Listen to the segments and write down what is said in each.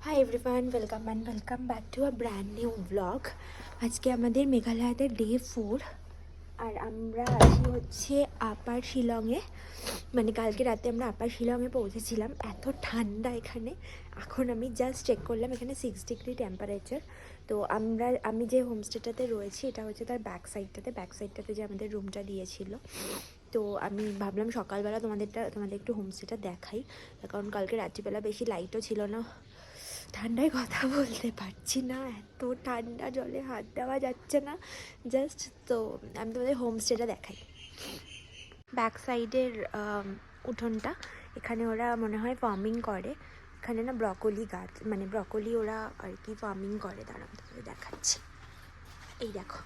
Hi everyone, welcome back to a brand new blog. আজকে আমাদের মেঘালয়তে day 4 আর আমরা আছি হচ্ছে আপার শিলংয়ে। মানে কালকে রাতে আমরা আপার শিলংয়ে পৌঁছেছিলাম। এত ঠান্ডা এখানে। এখন আমি জাস্ট চেক করলাম, এখানে 6 ডিগ্রি টেম্পারেচার। তো আমি যে হোমস্টেটাতে রয়েছি এটা হচ্ছে তার ব্যাক সাইডটাতে যে আমাদের রুমটা দিয়েছিল। তো আমি ভাবলাম সকালবেলা তোমাদের একটু হোমস্টেটা দেখাই, কারণ কালকে রাত্রিবেলা বেশি লাইটও ছিল না। ঠান্ডায় কথা বলতে পারছি না, এত ঠান্ডা, জলে হাত দেওয়া যাচ্ছে না জাস্ট। তো আমি তোমাদের হোমস্টেটা দেখাই। ব্যাক সাইডের উঠোনটা, এখানে ওরা মনে হয় ফার্মিং করে। এখানে না ব্রকলি গাছ, মানে ব্রকলি ওরা আর কি ফার্মিং করে। দাঁড়াও তোমাদের দেখাচ্ছি। এই দেখো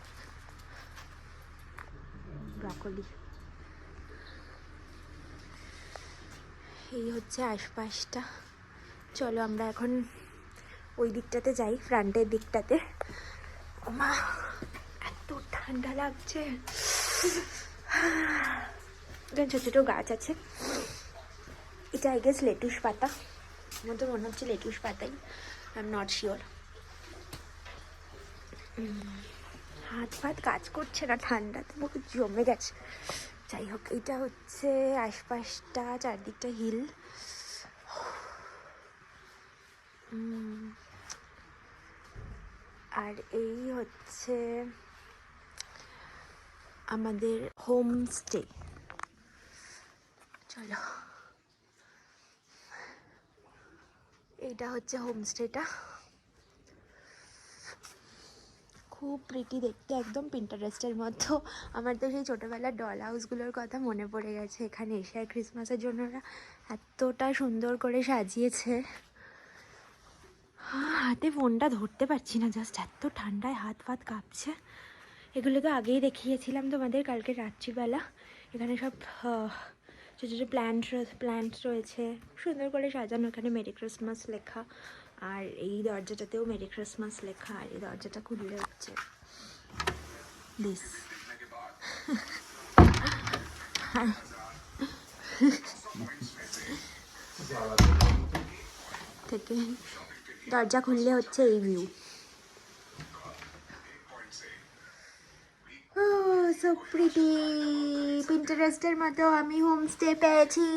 ব্রকলি। এই হচ্ছে আশপাশটা। চলো আমরা এখন ওই দিকটাতে যাই, ফ্রন্টের দিকটাতে। মা এত ঠান্ডা লাগছে। এখানে ছোটো ছোটো গাছ আছে। এটা আই গেস লেটুস পাতা, আমার তো মনে হচ্ছে লেটুস পাতাই, আই এম নট শিওর। হাত ফাত কাজ করছে না, ঠান্ডাতে মুখ জমে গেছে। যাই হোক, এটা হচ্ছে আশপাশটা, চারদিকটা হিল। আর এই হচ্ছে আমাদের হোমস্টে। চলো, এইটা হচ্ছে হোমস্টেটা। খুব প্রিটি দেখতে, একদম পিন্টারেস্টের মতো। আমার তো সেই ছোটোবেলার ডল হাউসগুলোর কথা মনে পড়ে গেছে। এখানে এসে আর ক্রিসমাসের জন্য ওরা এতটা সুন্দর করে সাজিয়েছে। হাতে ফোনটা ধরতে পারছি না, জাস্ট এত ঠান্ডায় হাত ফাত কাঁপছে। এগুলো তো আগেই দেখিয়েছিলাম তোমাদের কালকে রাত্রিবেলা। এখানে সব ছোটো ছোটো প্ল্যান্টস রয়েছে, সুন্দর করে সাজানো। এখানে মেরি ক্রিসমাস লেখা, আর এই দরজাটাতেও মেরি ক্রিসমাস লেখা। আর এই দরজাটা খুললে হচ্ছে দিস। থেকে দরজা খুললে হচ্ছে এই ভিউ। সো প্রিটি, পিন্টারেস্টের মতো আমি হোমস্টে পেয়েছি।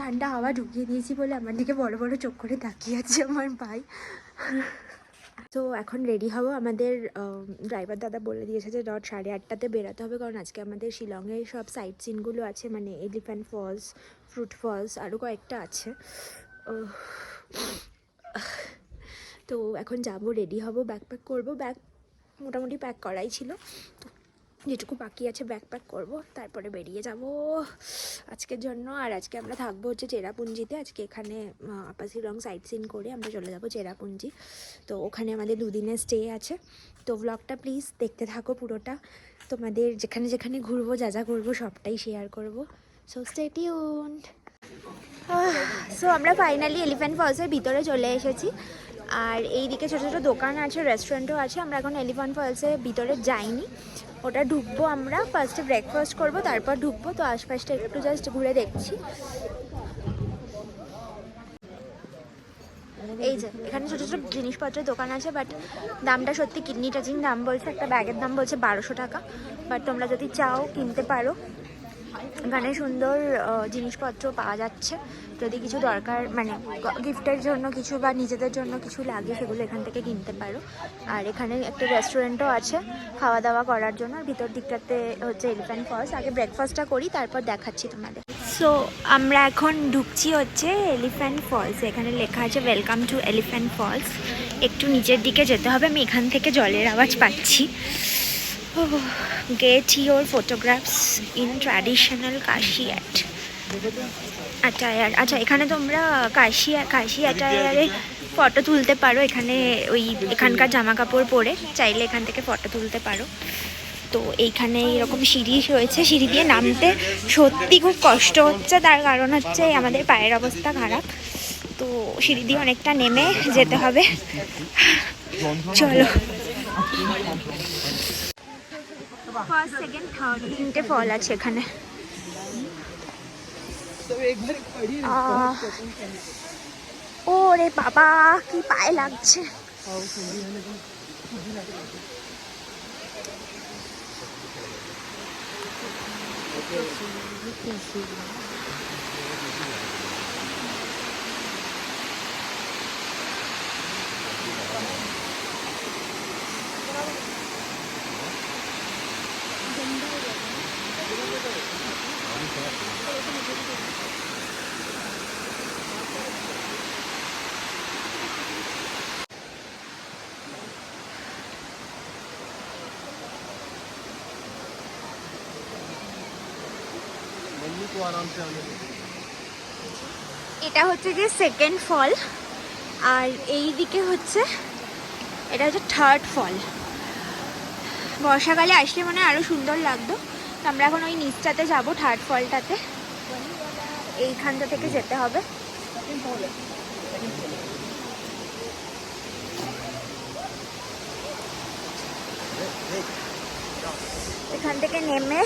ঠান্ডা হাওয়া ঢুকিয়ে দিয়েছি বলে আমার দিকে বড় বড় চোখ করে তাকিয়ে আছে আমার ভাই। তো এখন রেডি হবো। আমাদের ড্রাইভার দাদা বলে দিয়েছে যে 8:30টাতে বেরোতে হবে, কারণ আজকে আমাদের শিলংয়ের সব সাইট সিনগুলো আছে, মানে এলিফ্যান্ট ফলস, ফ্রুট ফলস, আরও কয়েকটা আছে। তো এখন যাবো, রেডি হব, ব্যাকপ্যাক করবো। ব্যাগ মোটামুটি প্যাক করাই ছিল, তো যেটুকু বাকি আছে ব্যাকপ্যাক করব, তারপরে বেরিয়ে যাব আজকের জন্য। আর আজকে আমরা থাকবো হচ্ছে চেরাপুঞ্জিতে। আজকে এখানে আপার শিলং সাইট সিন করে আমরা চলে যাব চেরাপুঞ্জি। তো ওখানে আমাদের 2 দিনের স্টে আছে। তো ব্লগটা প্লিজ দেখতে থাকো পুরোটা। তোমাদের যেখানে যেখানে ঘুরবো, যা যা করবো সবটাই শেয়ার করব। So stay tuned. সো আমরা ফাইনালি এলিফ্যান্ট ফলসের ভিতরে চলে এসেছি। আর এই দিকে ছোটো ছোটো দোকান আছে, রেস্টুরেন্টও আছে। আমরা এখন এলিফ্যান্ট ফলসের ভিতরে যাইনি, ওটা ঢুকবো। আমরা ফার্স্টে ব্রেকফাস্ট করবো, তারপর ঢুকবো। তো আশপাশটা একটু জাস্ট ঘুরে দেখছি। এই যে এখানে ছোটো ছোটো জিনিসপত্রের দোকান আছে, বাট দামটা সত্যি কিডনি টাচিং দাম বলছে। একটা ব্যাগের দাম বলছে 1200 টাকা, বাট তোমরা যদি চাও কিনতে পারো। এখানে সুন্দর জিনিসপত্র পাওয়া যাচ্ছে। যদি কিছু দরকার, মানে গিফটের জন্য কিছু বা নিজেদের জন্য কিছু লাগে, সেগুলো এখান থেকে কিনতে পারো। আর এখানে একটা রেস্টুরেন্টও আছে খাওয়া দাওয়া করার জন্য। আর ভিতর দিকটাতে হচ্ছে এলিফ্যান্ট ফলস। আগে ব্রেকফাস্টটা করি, তারপর দেখাচ্ছি তোমাদের। সো আমরা এখন ঢুকছি হচ্ছে এলিফ্যান্ট ফলস। এখানে লেখা আছে ওয়েলকাম টু এলিফ্যান্ট ফলস। একটু নিচের দিকে যেতে হবে, আমি এখান থেকে জলের আওয়াজ পাচ্ছি। Get your photographs in traditional Kashi attire. আচ্ছা, এখানে তোমরা কাশি অ্যাটায়ারে ফটো তুলতে পারো। এখানে এখানকার জামা কাপড় পরে চাইলে এখান থেকে ফটো তুলতে পারো। তো এইখানে এরকম সিঁড়ি রয়েছে, সিঁড়ি দিয়ে নামতে সত্যি খুব কষ্ট হচ্ছে। তার কারণ হচ্ছে আমাদের পায়ের অবস্থা খারাপ, তো সিঁড়ি দিয়ে অনেকটা নেমে যেতে হবে। চলো। ফার্স্ট সেকেন্ড থার্ড 3টে ফল আছে এখানে। ওরে বাবা কি পায়ে লাগছে। এটা হচ্ছে যে সেকেন্ড ফল, আর এই দিকে হচ্ছে এটা হচ্ছে থার্ড ফল। বর্ষাকালে আসলে মনে হয় আরো সুন্দর লাগতো। তো আমরা এখন ওই নিচটাতে যাবো, থার্ড ফলটাতে। এইখানটা থেকে যেতে হবে। এখান থেকে নেমে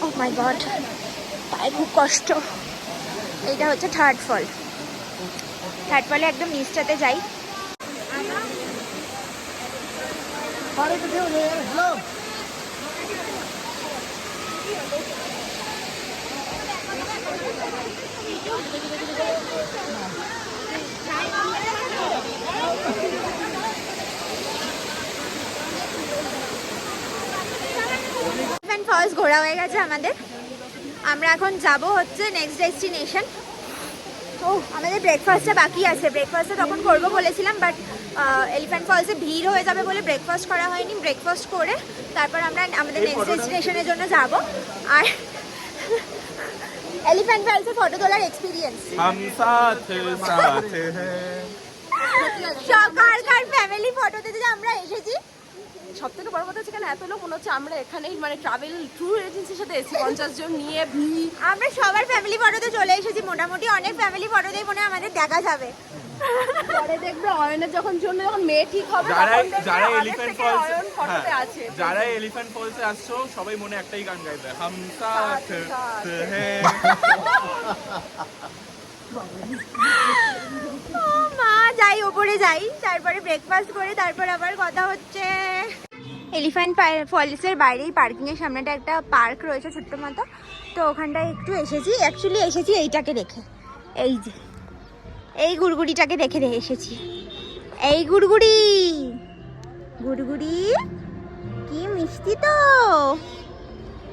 ও মাই গড পায়ে খুব কষ্ট। এইটা হচ্ছে থার্ড ফল। থার্ড ফলে একদম নিচটাতে যাই। ফলস ঘোরা হয়ে গেছে আমাদের। আমরা এখন যাব হচ্ছে নেক্সট ডেস্টিনেশন। ও আমাদের ব্রেকফাস্টটা বাকি আছে, ব্রেকফাস্টটা তখন করবো বলেছিলাম, বাট এলিফ্যান্ট ফলসে ভিড় হয়ে যাবে বলে ব্রেকফাস্ট করা হয়নি। ব্রেকফাস্ট করে তারপর আমরা আমাদের নেক্সট ডেস্টিনেশনের জন্য যাব। আর এলিফ্যান্ট ফলসে ফটো তোলার এক্সপিরিয়েন্স সব কার ফ্যামিলি ফটোতে যে আমরা এসেছি। সব থেকে বড় কথা হচ্ছে কেন এত লোক মনে হচ্ছে আমরা এখানেই মানে ট্রাভেল ট্যুর এজেন্সির সাথে এসি 50 জন নিয়ে আমরা সবার ফ্যামিলি ফটোতে চলে এসেছি। মোটামুটি অনেক ফ্যামিলি ফটোতেই মনে হয় আমাদের দেখা যাবে। পরে দেখবে অয়নের যখন মেয়ে ঠিক হবে যারা এলিফ্যান্ট ফলস ফটোতে আছে, যারা এলিফ্যান্ট ফলসে আসছো সবাই মনে একটাই গান গাইবে, হাম সাথ হ্যাঁ। মা যাই ওপরে যাই, তারপরে ব্রেকফাস্ট করে তারপর আবার কথা হচ্ছে। এলিফ্যান্ট ফলসের বাইরেই পার্কিংয়ের সামনেটা একটা পার্ক রয়েছে ছোট্ট মতো, তো ওখানটায় একটু এসেছি। অ্যাকচুয়ালি এসেছি এইটাকে দেখে, এই যে এই গুড়গুড়িটাকে দেখে এসেছি। এই গুড়গুড়ি গুড়গুড়ি কি মিষ্টি তো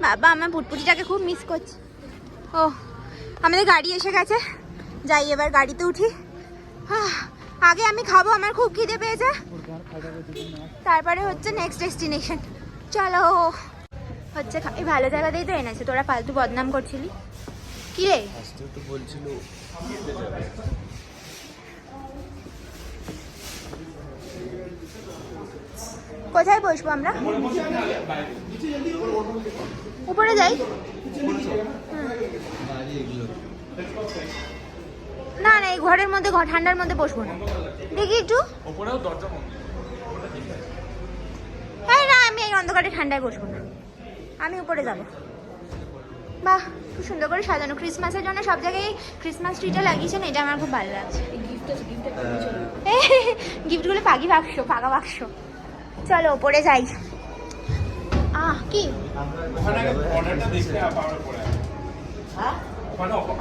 বাবা, আমার পুটপুটিটাকে খুব মিস করছি। ও আমাদের গাড়ি এসে গেছে, যাই এবার গাড়িতে উঠি। আগে আমি খাবো, আমার খুব খিদে পেয়েছে, তারপরে হচ্ছে নেক্সট ডেস্টিনেশন। চলো হচ্ছে এই ভালো জায়গাতেই তো এনেছে, তোরা ফালতু বদনাম করছিলি কি রে? কোথায় বসবো আমরা? উপরে যাই। না না এই ঘরের মধ্যে, ঠান্ডার মধ্যে বসবো না, দেখি একটু। হ্যাঁ না আমি এই অন্ধকারে ঠান্ডায় বসবো না, আমি উপরে যাবো। বাহ খুব সুন্দর করে সাজানো, ক্রিসমাসের জন্য সব জায়গায় ক্রিসমাস ট্রিটা লাগিয়েছেন, এটা আমার খুব ভালো লাগছে। গিফটগুলো ফাঁকা বাক্স। চলো ওপরে যাই। কি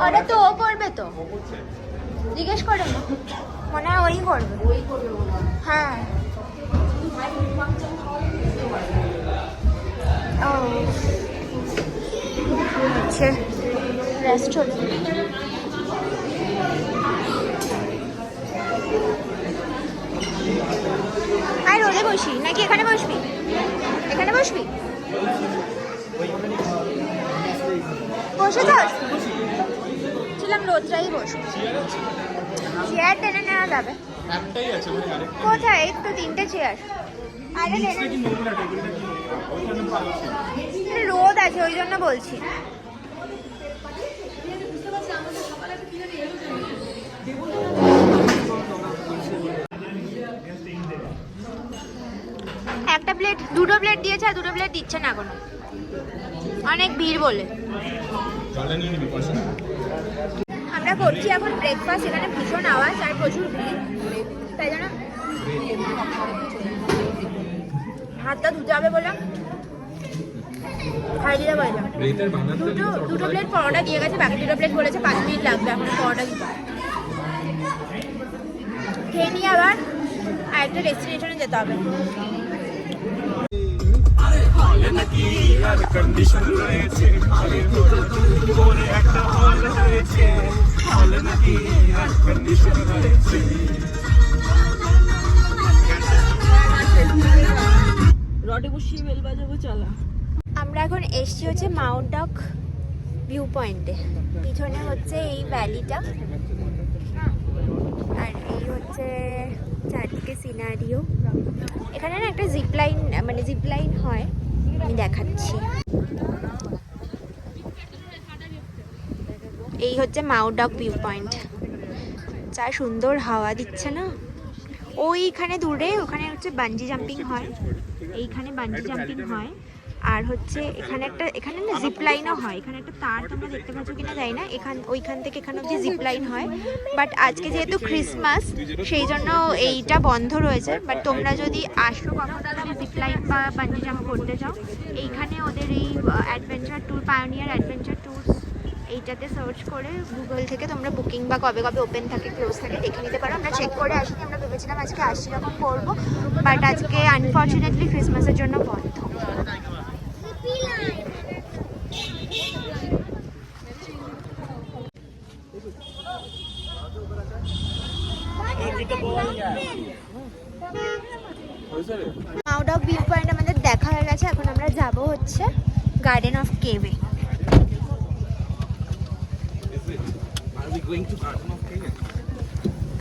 অর্ডার তো ও করবে, তো জিজ্ঞেস করে না, মনে হয় ওই করবে। হ্যাঁ ও আচ্ছা রেস্টুরেন্ট। আর রোদে বসি নাকি এখানে বসবি? এখানে বসবি? বসে যাস? ছিলাম রোদটাই বসবো, চেয়ার টেনে নেওয়া যাবে। কোথায়? এই তো 3টে চেয়ার। আরে রোদ আছে ওই জন্য বলছি। একটা প্লেট, দুটো প্লেট দিয়েছে আর দুটো প্লেট দিচ্ছে না এখনো, অনেক ভিড় বলে। আমরা করছি এখন ব্রেকফাস্ট, এখানে ভীষণ আওয়াজ আর প্রচুর ভিড়, তাই জন্য হাতটা ধুতে হবে বলে খাই দিতে পারলাম। দুটো প্লেট পরোটা দিয়ে গেছে, বাকি দুটো প্লেট বলেছে 5 মিনিট লাগবে এখন পরোটা দিতে। খেয়ে নিয়ে আবার আরেকটা ডেস্টিনেশনে যেতে হবে। রডে বসিয়ে বেল বাজাবো চলা। আমরা এখন এসছি হচ্ছে মাউন্ট ডক ভিউ পয়েন্টে। পিছনে হচ্ছে এই ভ্যালিটা, আর এই হচ্ছে চারদিকে সিনারিও। এখানে না একটা জিপলাইন, মানে জিপলাইন হয়, আমি দেখাচ্ছি। এই হচ্ছে মাউন্ট ডক ভিউ পয়েন্ট। যা সুন্দর হাওয়া দিচ্ছে না। ওইখানে দূরে ওখানে হচ্ছে বানজি জাম্পিং হয়, এইখানে বানজি জাম্পিং হয়। আর হচ্ছে এখানে না জিপ লাইনও হয়। এখানে একটা তার তোমরা দেখতে পাচ্ছ কিনা জানি না, ওইখান থেকে এখানে অবধি জিপ লাইন হয়। বাট আজকে যেহেতু ক্রিসমাস সেই জন্য এইটা বন্ধ রয়েছে। বাট তোমরা যদি আসো কখনো জিপ লাইন বা বানজি জাম্প করতে চাও, এইখানে ওদের এই adventure tour, pioneer adventure tours, এইটাতে সার্চ করে গুগল থেকে তোমরা বুকিং বা কবে কবে ওপেন থাকে ক্লোজ থাকে দেখে নিতে পারো। আমরা চেক করে আসিনি, আমরা ভেবেছিলাম আজকে আসছি যখন করবো, বাট আজকে আনফর্চুনেটলি ক্রিসমাসের জন্য বন্ধ। মাউন্ট অফ ভিউ পয়েন্ট আমাদের দেখা হয়ে গেছে, এখন আমরা যাব হচ্ছে গার্ডেন অফ কেভে।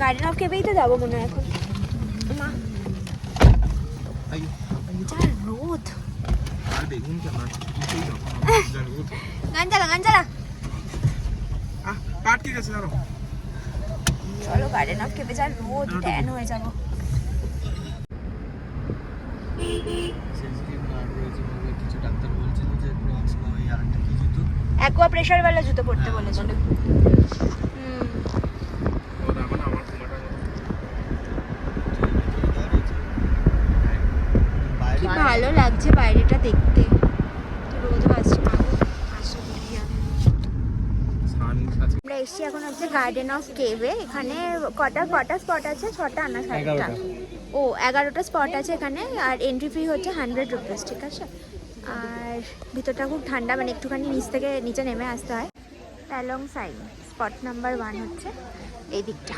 গার্ডেন অফ কেভেই তো যাবো মনে হয় এখন। মা যা রোদ, গান চালা চলো গার্ডেন অফ কেভে, যা রোদ, ট্যান হয়ে যাবো। অ্যাকোয়া প্রেসার वाला জুতো পরতে বলেছিল। কি ভালো লাগছে বাইরেটা দেখতে, রোদ আসছে না, আমরা এসছি এখন হচ্ছে গার্ডেন অফ কেভে। এখানে কটা স্পট আছে? 6টা না 7টা? ও 11টা স্পট আছে এখানে। আর এন্ট্রি ফি হচ্ছে 100 রুপিস, ঠিক আছে। আর ভিতরটা খুব ঠান্ডা, মানে একটুখানি নিচ থেকে নিচে নেমে আসতে হয়। প্যালং সাইন স্পট নাম্বার 1 হচ্ছে এই দিকটা।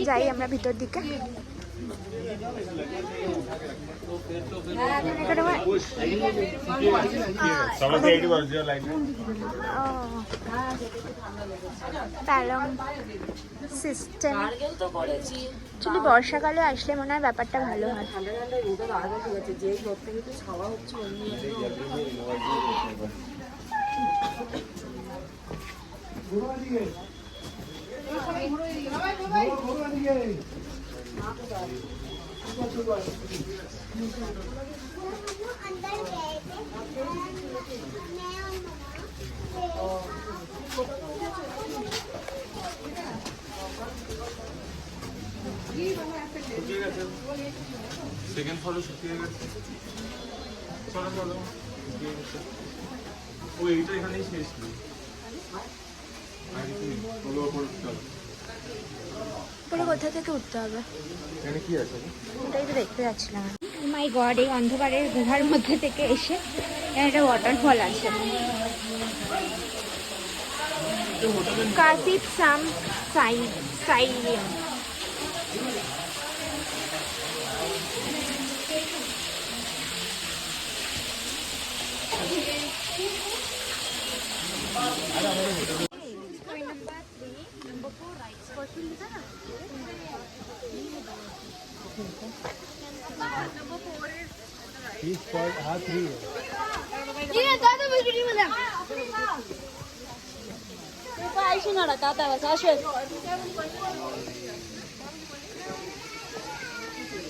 যাই আমরা ভিতর দিকে। প্যালং সিস্টেম অ্যাকচুয়ালি বর্ষাকালে আসলে মনে হয় ব্যাপারটা ভালো হয়। সেকেন্ড ফলো শুকিয়ে গেছে। চলো চলো, ও এইটা এখানেই শেষ নেই। পুরো কোথা থেকে উঠতে হবে? এখানে কি আছে? ওটাই তো দেখতে যাচ্ছিলাম। মাই গড, এই অন্ধকারের গুহার মধ্যে থেকে এসে একটা ওয়াটারফল আছে। কাসিপ সাম সাইরিয়াম।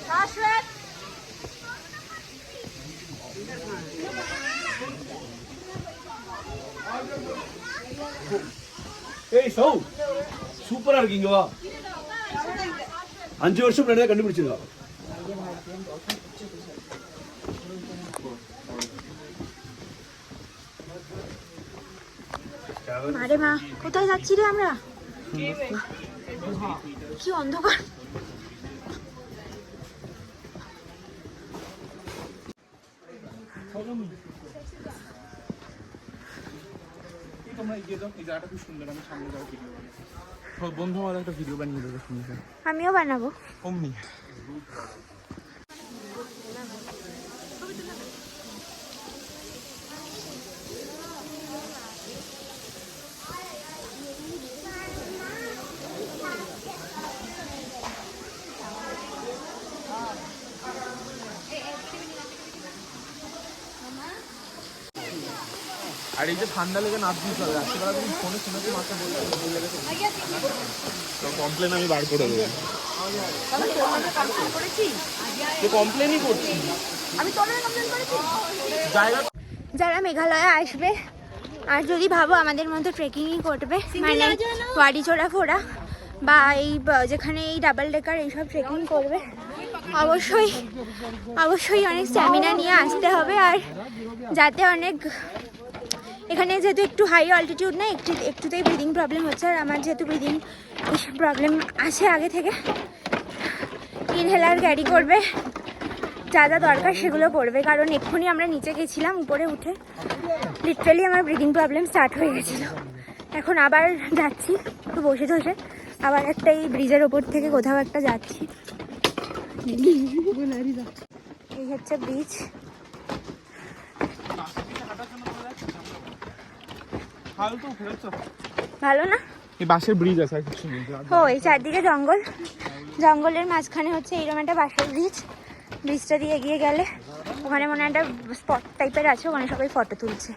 শাশ্বত ஏய் சௌ சூப்பரா இருக்கீங்க வா 5 வருஷம் முன்னாடி கண்டுபிடிச்சிருக்கோம் আরে মা কোথায় যাচ্ছি রে আমরা কি অন্ধকার তোমরা এগিয়ে যাও, এই জায়গাটা খুব সুন্দর, আমি সামনে যাও ভিডিও বানাবো। বন্ধু আমার একটা ভিডিও বানিয়ে দেবে সুন্দর আমিও বানাবো অমনি। আর এই যে ঠান্ডা লেগে নাচ দিতে হবে, রাত্রিবেলা তুমি ফোনে শুনেছি মাথা বললে তো কমপ্লেন আমি বার করে দেবো। তো কমপ্লেনই করছি আমি তোর কমপ্লেন করেছি। জায়গা যারা মেঘালয়ে আসবে আর যদি ভাবো আমাদের মতো ট্রেকিংই করবে মানে ওয়ারি চড়া ফোড়া বা এই যেখানে এই ডাবল ডেকার এইসব ট্রেকিং করবে অবশ্যই অবশ্যই অনেক স্ট্যামিনা নিয়ে আসতে হবে আর যাতে অনেক এখানে যেহেতু একটু হাই অল্টিটিউড না একটুতেই ব্রিদিং প্রবলেম হচ্ছে আর আমার যেহেতু ব্রিদিং প্রবলেম আছে আগে থেকে ইনহেলার ক্যারি করবে যা যা দরকার সেগুলো করবে কারণ এক্ষুনি আমরা নিচে গেছিলাম উপরে উঠে লিটারালি আমার ব্রিদিং প্রবলেম স্টার্ট হয়ে গেছিলো এখন আবার যাচ্ছি একটু বসে বসে আবার একটা এই ব্রিজের ওপর থেকে কোথাও একটা যাচ্ছি এই হচ্ছে ব্রিজ ভালো না এই বাসের ব্রিজ আছে আর কিছু নেই। ও এই চারদিকে জঙ্গল জঙ্গলের মাঝখানে হচ্ছে এইরকম একটা বাঁশের ব্রিজটা দিয়ে এগিয়ে গেলে ওখানে মনে হয় একটা স্পট টাইপের আছে ওখানে সবাই ফটো তুলছে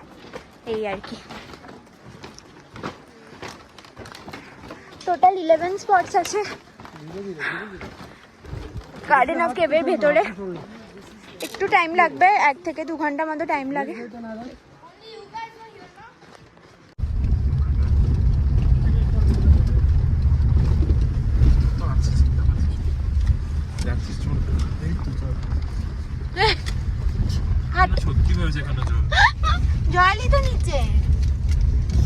এই আর কি টোটাল 11 স্পটস আছে গার্ডেন অফ কেভের ভেতরে একটু টাইম লাগবে 1 থেকে 2 ঘন্টা মতো টাইম লাগে সত্যি হয়েছে এখানে जॉली तो नीचे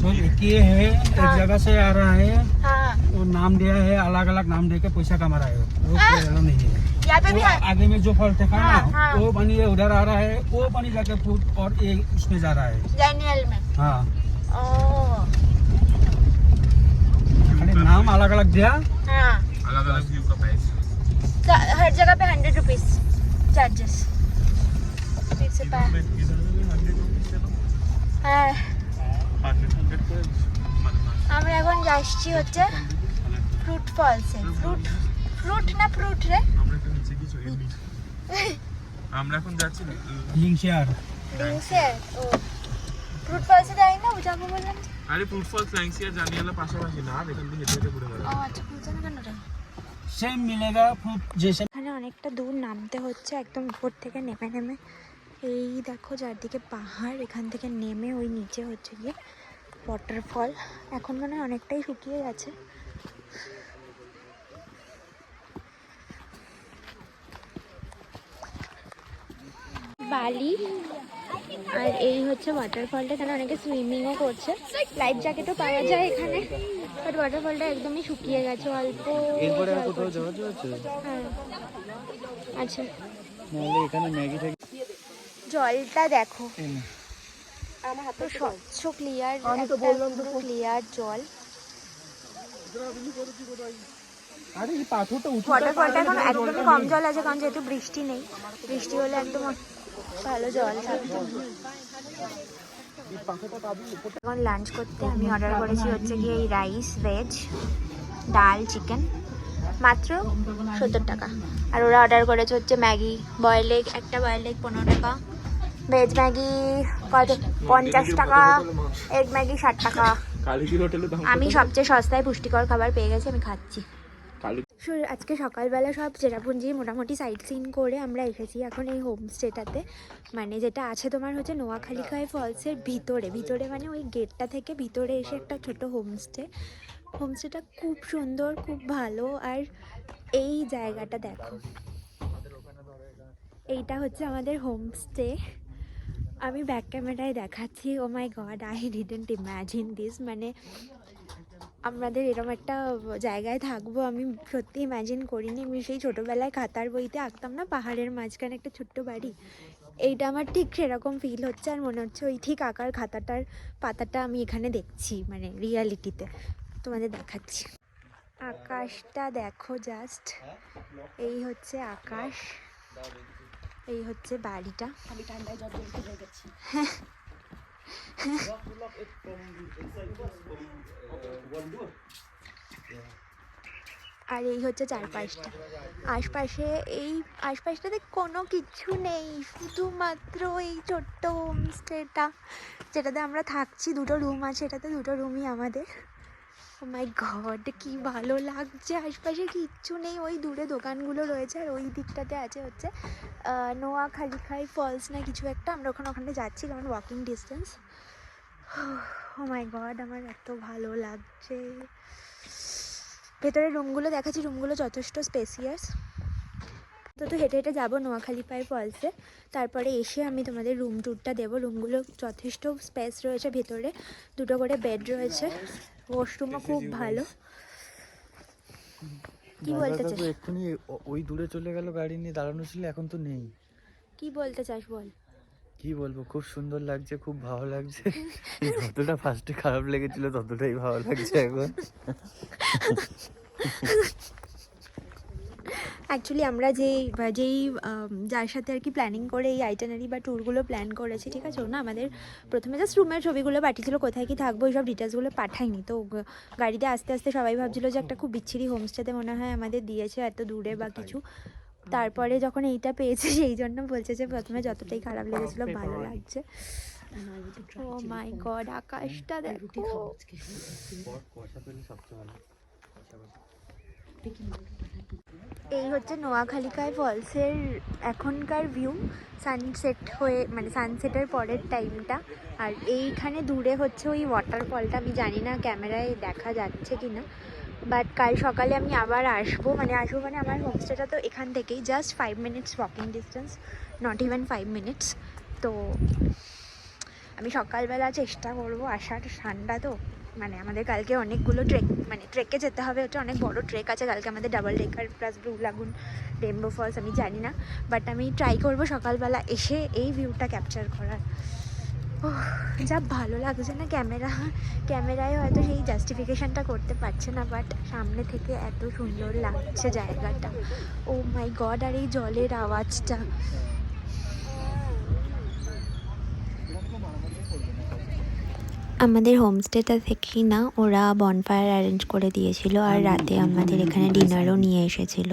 तो एक ये है एक जगह से आ रहा है हाँ वो नाम दिया है अलग अलग नाम दे के पैसा कमा रहा है वो प्रॉब्लम नहीं है यहाँ पे भी वो आगे में जो फॉल्ट है हाँ, ना हाँ। वो पानी है उधर आ रहा है वो पानी जाके फूट और ये उसमें जा रहा है डैनियल में हाँ ओ खाली नाम अलग अलग दिया हाँ अलग अलग व्यू का प्राइस हर जगह पे 100 रुपीज चार्जेस হ্যাঁ আমরা এখন যাচ্ছি হচ্ছে ফ্রুট ফলসে ফ্রুট না ফ্রুট রে আমরা এখন যাচ্ছি लिंगशियार ডিংসে ও ফ্রুট ফলসে যাই না যাবো বললাম আরে ফ্রুট ফলস ল্যাংসিয়া জানিয়ালা পাশাপাশি না এখান থেকে হেঁটে হেঁটে ঘুরে ও বেড়াবো। আচ্ছা খুঁজছে না কেন सेम मिलेगा फ्रूट जैसे এখানে অনেকটা দূর নামতে হচ্ছে একদম উপর থেকে নেমে এই দেখো চারদিকে পাহাড় এখান থেকে নেমে ওই নিচে হচ্ছে গিয়ে ওয়াটারফল এখন মনে হয় অনেকটাই শুকিয়ে গেছে বালি আর এই হচ্ছে ওয়াটারফলটা এখানে অনেকে সুইমিংও করছে লাইফ জ্যাকেটও পাওয়া যায় এখানে বাট ওয়াটারফলটা একদমই শুকিয়ে গেছে অল্প এরপরে আর জল কোথাও পড়ছে। যাওয়া যাচ্ছে হ্যাঁ আচ্ছা নাহলে এখানে ম্যাগি থেকে জলটা দেখো আমার হাতে স্বচ্ছ ক্লিয়ার ক্লিয়ার জল আরে এই পাথরটা উঁচু ওয়াটারফলটা এখন একদমই কম জল আছে কারণ যেহেতু বৃষ্টি নেই বৃষ্টি হলে একদম ভালো জল থাকতো এখন লাঞ্চ করতে আমি অর্ডার করেছি হচ্ছে গিয়ে এই রাইস ভেজ ডাল চিকেন মাত্র 70 টাকা আর ওরা অর্ডার করেছে হচ্ছে ম্যাগি বয়েল এগ একটা বয়েল এগ 15 টাকা ভেজ ম্যাগি কত 50 টাকা এগ ম্যাগি 60 টাকা কালিকির হোটেলে দাম আমি সবচেয়ে সস্তায় পুষ্টিকর খাবার পেয়ে গেছি আমি খাচ্ছি কালি আজকে সকালবেলা সব চেরাপুঞ্জি মোটামুটি সাইট সিন করে আমরা এসেছি এখন এই হোমস্টেটাতে, মানে যেটা আছে তোমার হচ্ছে নোয়াখালীখাই ফলসের ভিতরে মানে ওই গেটটা থেকে ভিতরে এসে একটা ছোট হোমস্টেটা খুব সুন্দর, খুব ভালো। আর এই জায়গাটা দেখো, এইটা হচ্ছে আমাদের হোমস্টে। আমি ব্যাক ক্যামেরায় দেখাচ্ছি। Oh my god, I didn't imagine this, মানে আমাদের এরকম একটা জায়গায় থাকবো আমি সত্যি ইম্যাজিন করিনি। আমি সেই ছোটোবেলায় খাতার বইতে আঁকতাম না পাহাড়ের মাঝখানে একটা ছোট্ট বাড়ি, এইটা আমার ঠিক সেরকম ফিল হচ্ছে। আর মনে হচ্ছে ওই ঠিক আঁকার খাতাটার পাতাটা আমি এখানে দেখছি, মানে রিয়ালিটিতে। তোমাদের দেখাচ্ছি, আকাশটা দেখো জাস্ট, এই হচ্ছে আকাশ, এই হচ্ছে বাড়িটা। আমি ঠান্ডায় জর্জরিত হয়ে গেছি। আর এই হচ্ছে চারপাশটা, আশপাশটাতে কোনো কিছু নেই, শুধুমাত্র এই ছোট্ট হোমস্টেটা যেটাতে আমরা থাকছি। 2টো রুম আছে, এটাতে 2টো রুমই আমাদের। ও মাই গড, কি ভালো লাগছে। আশপাশে কিচ্ছু নেই, ওই দূরে দোকানগুলো রয়েছে আর ওই দিকটাতে আছে হচ্ছে নোয়াখালীখাই ফলস না কিছু একটা। আমরা ওখানে যাচ্ছি কারণ walking distance. O my god, আমার এত ভালো লাগছে। ভেতরের রুমগুলো দেখাচ্ছি, রুমগুলো যথেষ্ট স্পেসিয়াস। তো হেঁটে হেঁটে যাবো নোয়াখালীখাই ফলসে, তারপরে এসে আমি তোমাদের রুম ট্যুরটা দেবো। রুমগুলো যথেষ্ট স্পেস রয়েছে, ভেতরে 2টো করে বেড রয়েছে, ওয়াশরুমও খুব ভালো। কি বলতে চাস? এক্ষুনি ওই দূরে চলে গেল, গাড়ি নিয়ে দাঁড়ানো ছিল, এখন তো নেই। কি বলতে চাস বল? কি বলবো, খুব সুন্দর লাগছে, খুব ভালো লাগছে। যতটা ফার্স্টে খারাপ লেগেছিল ততটাই ভালো লাগছে এখন। অ্যাকচুয়ালি আমরা যেই যার সাথে আর কি প্ল্যানিং করে এই আইটেনারি বা ট্যুরগুলো প্ল্যান করেছি, ঠিক আছে, ও না আমাদের প্রথমে জাস্ট রুমের ছবিগুলো পাঠিয়েছিল, কোথায় কি থাকবো এইসব ডিটেলসগুলো পাঠায়নি। তো গাড়িতে আস্তে আস্তে সবাই ভাবছিলো যে একটা খুব বিচ্ছিরি হোমস্টেতে মনে হয় আমাদের দিয়েছে এত দূরে বা কিছু। তারপরে যখন এইটা পেয়েছে সেই জন্য বলছে যে প্রথমে যতটাই খারাপ লেগেছিলো ভালো লাগছে। ও মাই গড, আকাশটা দেখো। এই হচ্ছে নোয়াখালীখাই ফলসের এখনকার ভিউ, সানসেট হয়ে মানে সানসেটের পরের টাইমটা। আর এইখানে দূরে হচ্ছে ওই ওয়াটারফলটা, আমি জানি না ক্যামেরায় দেখা যাচ্ছে কি না, বাট কাল সকালে আমি আবার আসবো মানে আমার হোমস্টেটা তো এখান থেকেই just 5 minutes walking distance, not even 5 minutes. তো আমি সকালবেলা চেষ্টা করবো আসার, ঠান্ডা তো মানে আমাদের কালকে অনেকগুলো ট্রেকে যেতে হবে, হচ্ছে অনেক বড় ট্রেক আছে কালকে আমাদের, double decker plus blue lagoon, rainbow falls, আমি জানি না, বাট আমি ট্রাই করবো সকালবেলা এসে এই ভিউটা ক্যাপচার করার। যা ভালো লাগছে না, ক্যামেরায় হয়তো সেই জাস্টিফিকেশানটা করতে পারছে না, বাট সামনে থেকে এত সুন্দর লাগছে জায়গাটা। ও মাই গড, আর এই জলের আওয়াজটা। আমাদের হোমস্টেটা থেকেই না ওরা বনফায়ার অ্যারেঞ্জ করে দিয়েছিল, আর রাতে আমাদের এখানে ডিনারও নিয়ে এসেছিল।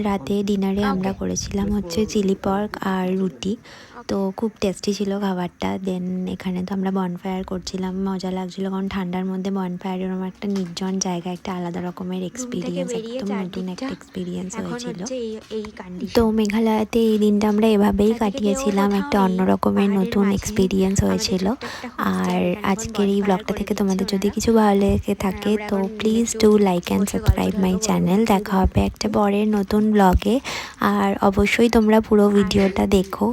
রাতে ডিনারে আমরা করেছিলাম হচ্ছে চিলি পর্ক আর রুটি, তো খুব টেস্টি ছিল খাবারটা। দেন এখানে তো আমরা বনফায়ার করছিলাম, মজা লাগছিলো কারণ ঠান্ডার মধ্যে বনফায়ার এরকম একটা নির্জন জায়গা, একটা আলাদা রকমের এক্সপিরিয়েন্স, একদম নতুন একটা এক্সপিরিয়েন্স হয়েছিল। তো মেঘালয়াতে এই দিনটা আমরা এভাবেই কাটিয়েছিলাম, একটা অন্য রকমের নতুন এক্সপিরিয়েন্স হয়েছিল। আর আজকের এই ব্লগটা থেকে তোমাদের যদি কিছু ভালো লেগে থাকে তো please do like and subscribe my channel. দেখা হবে একটা পরের নতুন ব্লগে, আর অবশ্যই তোমরা পুরো ভিডিওটা দেখো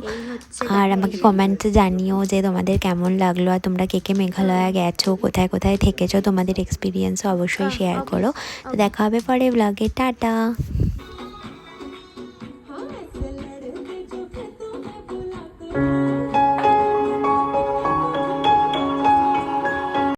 আর আমাকে কমেন্টে জানিও যে তোমাদের কেমন লাগলো, আর তোমরা কে কে মেঘালয়া গেছো, কোথায় কোথায় থেকেছো, তোমাদের এক্সপিরিয়েন্সও অবশ্যই শেয়ার করো। তো দেখা হবে পরে ব্লগে, টাটা।